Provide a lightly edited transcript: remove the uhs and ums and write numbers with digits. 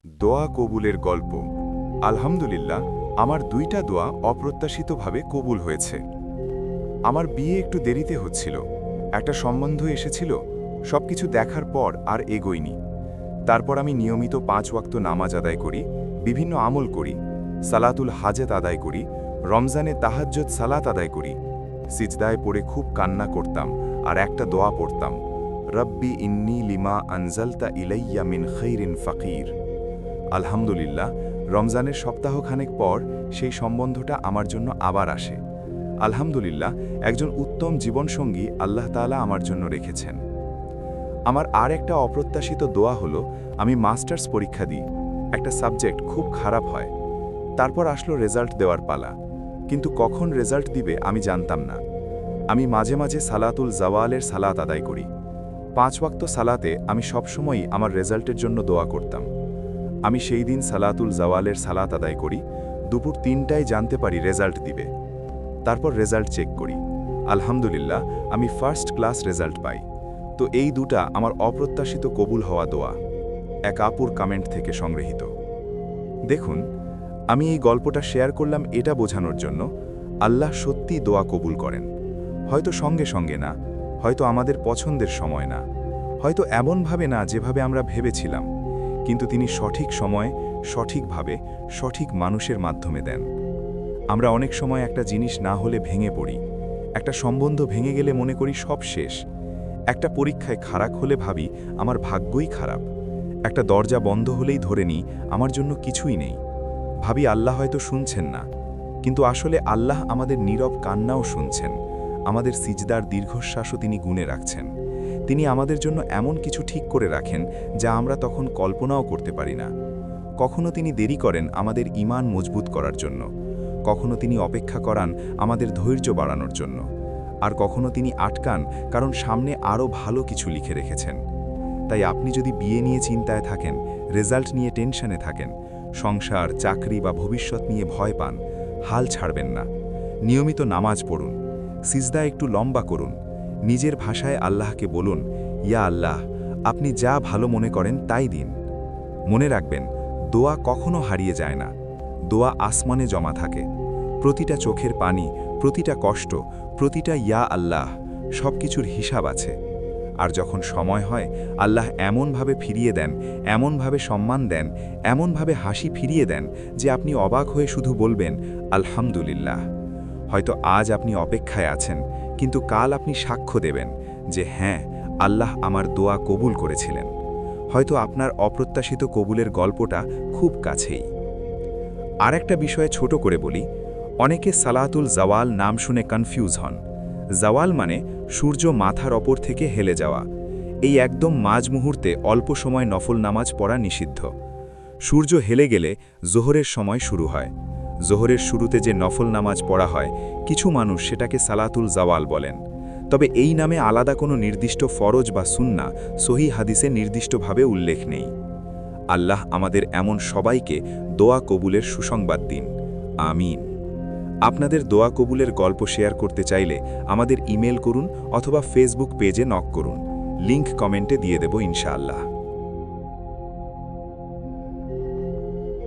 দোয়া কবুলের গল্প। আলহামদুলিল্লাহ, আমার ২টা দোয়া অপ্রত্যাশিতভাবে কবুল হয়েছে। আমার বিয়ে একটু দেরিতে হচ্ছিল, একটা সম্বন্ধ এসেছিল, সবকিছু দেখার পর আর এগোইনি। তারপর আমি নিয়মিত ৫ ওয়াক্ত নামাজ আদায় করি, বিভিন্ন আমল করি, সালাতুল হাজত আদায় করি, রমজানে তাহাজ্জুদ সালাত আদায় করি। সিজদায় পড়ে খুব কান্না করতাম আর একটা দোয়া পড়তাম, রব্বি ইন্নী লিমা আনজালতা ইলাইয়া মিন খৈরিন ফাকির। আলহামদুলিল্লাহ, রমজানের সপ্তাহখানেক পর সেই সম্বন্ধটা আমার জন্য আবার আসে। আলহামদুলিল্লাহ, একজন উত্তম জীবনসঙ্গী আল্লাহ তাআলা আমার জন্য রেখেছেন। আমার আর একটা অপ্রত্যাশিত দোয়া হলো, আমি মাস্টার্স পরীক্ষা দিই, একটা সাবজেক্ট খুব খারাপ হয়। তারপর আসলো রেজাল্ট দেওয়ার পালা, কিন্তু কখন রেজাল্ট দিবে আমি জানতাম না। আমি মাঝে মাঝে সালাতুল জাওয়ালের সালাত আদায় করি। ৫ ওয়াক্ত সালাতে আমি সবসময়ই আমার রেজাল্টের জন্য দোয়া করতাম। আমি সেই দিন সালাতুল জাওয়ালের সালাত আদায় করি, দুপুর ৩টায় জানতে পারি রেজাল্ট দিবে। তারপর রেজাল্ট চেক করি, আলহামদুলিল্লাহ আমি ফার্স্ট ক্লাস রেজাল্ট পাই। তো এই দুটা আমার অপ্রত্যাশিত কবুল হওয়া দোয়া। এক আপুর কমেন্ট থেকে সংগৃহীত। দেখুন, আমি এই গল্পটা শেয়ার করলাম এটা বোঝানোর জন্য, আল্লাহ সত্যি দোয়া কবুল করেন। হয়তো সঙ্গে সঙ্গে না, হয়তো আমাদের পছন্দের সময় না, হয়তো এমনভাবে না যেভাবে আমরা ভেবেছিলাম, কিন্তু তিনি সঠিক সময়, সঠিকভাবে, সঠিক মানুষের মাধ্যমে দেন। আমরা অনেক সময় একটা জিনিস না হলে ভেঙে পড়ি, একটা সম্বন্ধ ভেঙে গেলে মনে করি সব শেষ, একটা পরীক্ষায় খারাপ হলে ভাবি আমার ভাগ্যই খারাপ, একটা দরজা বন্ধ হলেই ধরে নিই আমার জন্য কিছুই নেই। ভাবি আল্লাহ হয়তো শুনছেন না, কিন্তু আসলে আল্লাহ আমাদের নীরব কান্নাও শুনছেন, আমাদের সিজদার দীর্ঘশ্বাসও তিনি গুণে রাখছেন। তিনি আমাদের জন্য এমন কিছু ঠিক করে রাখেন যা আমরা তখন কল্পনাও করতে পারি না। কখনো তিনি দেরি করেন আমাদের ঈমান মজবুত করার জন্য, কখনো তিনি অপেক্ষা করান আমাদের ধৈর্য বাড়ানোর জন্য, আর কখনো তিনি আটকান কারণ সামনে আরও ভালো কিছু লিখে রেখেছেন। তাই আপনি যদি বিয়ে নিয়ে চিন্তায় থাকেন, রেজাল্ট নিয়ে টেনশনে থাকেন, সংসার, চাকরি বা ভবিষ্যৎ নিয়ে ভয় পান, হাল ছাড়বেন না। নিয়মিত নামাজ পড়ুন, সিজদা একটু লম্বা করুন, নিজের ভাষায় আল্লাহকে বলুন, ইয়া আল্লাহ, আপনি যা ভালো মনে করেন তাই দিন। মনে রাখবেন, দোয়া কখনো হারিয়ে যায় না, দোয়া আসমানে জমা থাকে। প্রতিটা চোখের পানি, প্রতিটা কষ্ট, প্রতিটা ইয়া আল্লাহ, সব কিছুর হিসাব আছে। আর যখন সময় হয়, আল্লাহ এমনভাবে ফিরিয়ে দেন, এমনভাবে সম্মান দেন, এমনভাবে হাসি ফিরিয়ে দেন যে আপনি অবাক হয়ে শুধু বলবেন আলহামদুলিল্লাহ। হয়তো আজ আপনি অপেক্ষায় আছেন, কিন্তু কাল আপনি সাক্ষ্য দেবেন যে হ্যাঁ, আল্লাহ আমার দোয়া কবুল করেছিলেন। হয়তো আপনার অপ্রত্যাশিত কবুলের গল্পটা খুব কাছেই। আর একটা বিষয়ে ছোট করে বলি, অনেকে সালাতুল জাওয়াল নাম শুনে কনফিউজ হন। জাওয়াল মানে সূর্য মাথার ওপর থেকে হেলে যাওয়া। এই একদম মাঝ মুহূর্তে অল্প সময় নফল নামাজ পড়া নিষিদ্ধ। সূর্য হেলে গেলে জোহরের সময় শুরু হয়। জোহরের শুরুতে যে নফল নামাজ পড়া হয়, কিছু মানুষ সেটাকে সালাতুল জাওয়াল বলেন। তবে এই নামে আলাদা কোনো নির্দিষ্ট ফরজ বা সুন্না সহিহ হাদিসে নির্দিষ্টভাবে উল্লেখ নেই। আল্লাহ আমাদের এমন সবাইকে দোয়া কবুলের সুসংবাদ দিন। আমিন। আপনাদের দোয়া কবুলের গল্প শেয়ার করতে চাইলে আমাদের ইমেল করুন অথবা ফেসবুক পেজে নক করুন। লিংক কমেন্টে দিয়ে দেব ইনশাআল্লাহ।